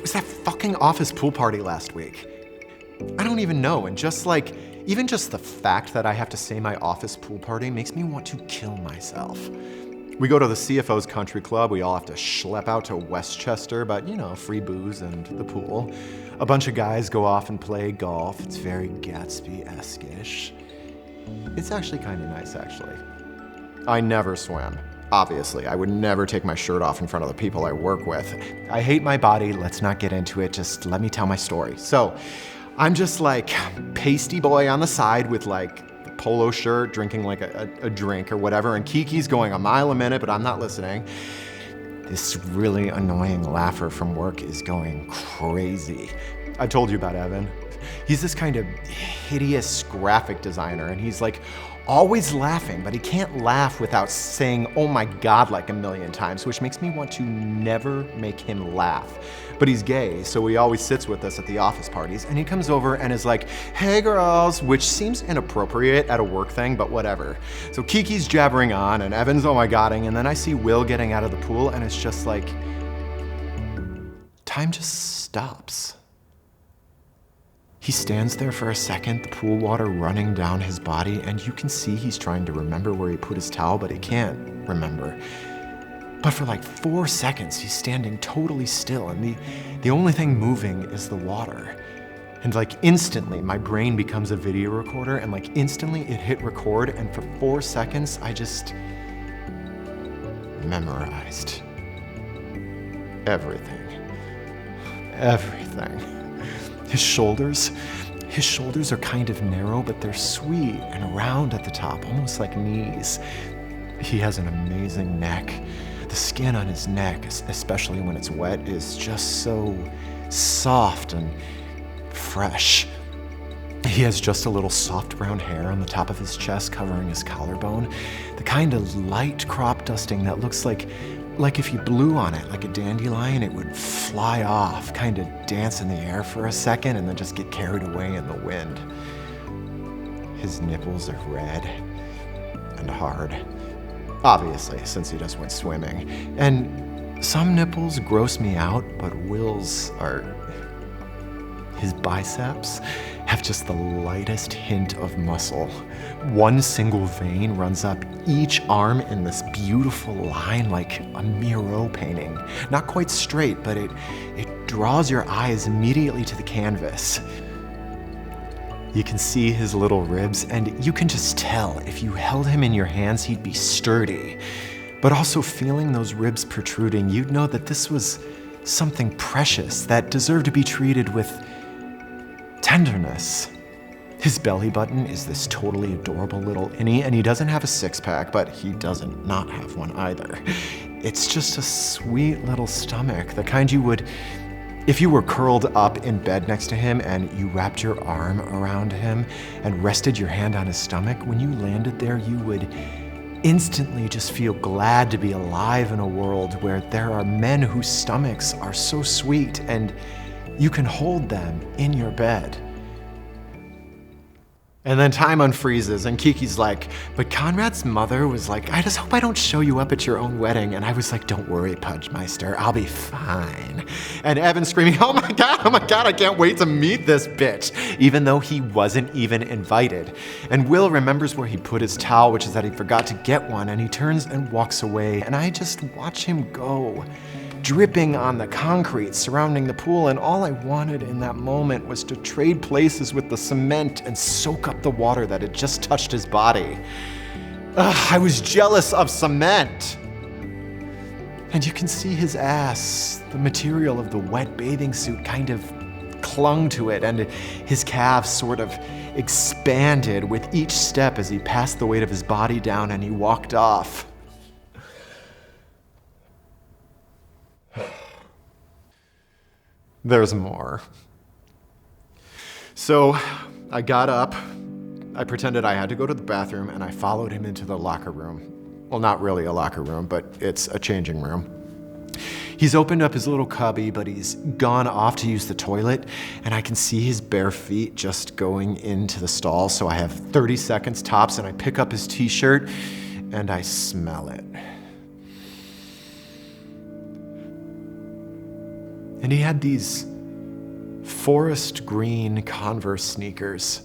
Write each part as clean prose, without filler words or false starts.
It was that fucking office pool party last week. I don't even know, and even just the fact that I have to say my office pool party makes me want to kill myself. We go to the CFO's country club, we all have to schlep out to Westchester, but free booze and the pool. A bunch of guys go off and play golf. It's very Gatsby-esque-ish. It's actually kind of nice, actually. I never swim. Obviously, I would never take my shirt off in front of the people I work with. I hate my body, let's not get into it, just let me tell my story. So, I'm just like pasty boy on the side with like a polo shirt, drinking like a drink or whatever, and Kiki's going a mile a minute, but I'm not listening. This really annoying laugher from work is going crazy. I told you about Evan. He's this kind of hideous graphic designer, and he's like always laughing, but he can't laugh without saying, "Oh my God," like a million times, which makes me want to never make him laugh. But he's gay, so he always sits with us at the office parties, and he comes over and is like, "Hey girls," which seems inappropriate at a work thing, but whatever. So Kiki's jabbering on, and Evan's oh my godding, and then I see Will getting out of the pool, and it's just like, time just stops. He stands there for a second, the pool water running down his body, and you can see he's trying to remember where he put his towel, but he can't remember. But for like 4 seconds, he's standing totally still, and the only thing moving is the water. And like instantly, my brain becomes a video recorder, and like instantly it hit record, and for 4 seconds, I just memorized everything. Everything. His shoulders are kind of narrow, but they're sweet and round at the top, almost like knees. He has an amazing neck. The skin on his neck, especially when it's wet, is just so soft and fresh. He has just a little soft brown hair on the top of his chest covering his collarbone. The kind of light crop dusting that looks like if you blew on it like a dandelion, it would fly off, kind of dance in the air for a second and then just get carried away in the wind. His nipples are red and hard, obviously, since he just went swimming. And some nipples gross me out, but Will's are... His biceps have just the lightest hint of muscle. One single vein runs up each arm in this beautiful line like a Miro painting. Not quite straight, but it draws your eyes immediately to the canvas. You can see his little ribs, and you can just tell if you held him in your hands, he'd be sturdy. But also feeling those ribs protruding, you'd know that this was something precious that deserved to be treated with tenderness. His belly button is this totally adorable little innie, and he doesn't have a six-pack, but he doesn't not have one either. It's just a sweet little stomach, the kind you would, if you were curled up in bed next to him and you wrapped your arm around him and rested your hand on his stomach, when you landed there, you would instantly just feel glad to be alive in a world where there are men whose stomachs are so sweet and you can hold them in your bed. And then time unfreezes, and Kiki's like, "But Conrad's mother was like, I just hope I don't show you up at your own wedding." And I was like, "Don't worry, Pudgemeister, I'll be fine." And Evan's screaming, oh my God, I can't wait to meet this bitch," even though he wasn't even invited. And Will remembers where he put his towel, which is that he forgot to get one, and he turns and walks away, and I just watch him go, dripping on the concrete surrounding the pool, and all I wanted in that moment was to trade places with the cement and soak up the water that had just touched his body. I was jealous of cement. And you can see his ass, the material of the wet bathing suit kind of clung to it, and his calves sort of expanded with each step as he passed the weight of his body down and he walked off. There's more. So I got up, I pretended I had to go to the bathroom, and I followed him into the locker room. Well, not really a locker room, but it's a changing room. He's opened up his little cubby, but he's gone off to use the toilet, and I can see his bare feet just going into the stall, so I have 30 seconds tops, and I pick up his t-shirt, and I smell it. And he had these forest green Converse sneakers.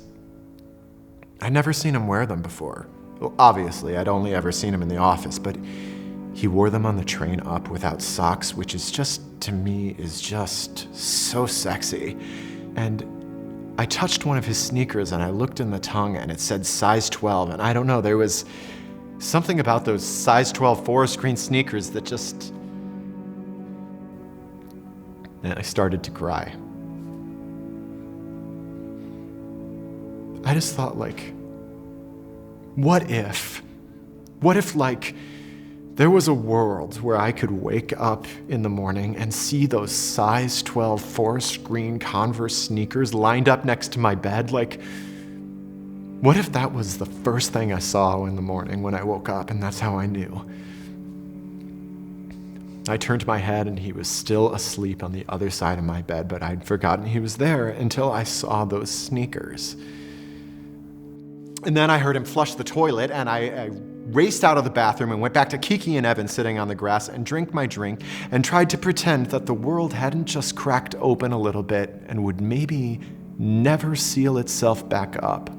I'd never seen him wear them before. Well, obviously, I'd only ever seen him in the office, but he wore them on the train up without socks, which is just, to me, is just so sexy. And I touched one of his sneakers and I looked in the tongue and it said size 12. And I don't know, there was something about those size 12 forest green sneakers that just... And I started to cry. I just thought, like, what if, like, there was a world where I could wake up in the morning and see those size 12 forest green Converse sneakers lined up next to my bed? Like, what if that was the first thing I saw in the morning when I woke up, and that's how I knew? I turned my head and he was still asleep on the other side of my bed, but I'd forgotten he was there until I saw those sneakers. And then I heard him flush the toilet, and I raced out of the bathroom and went back to Kiki and Evan sitting on the grass and drank my drink and tried to pretend that the world hadn't just cracked open a little bit and would maybe never seal itself back up.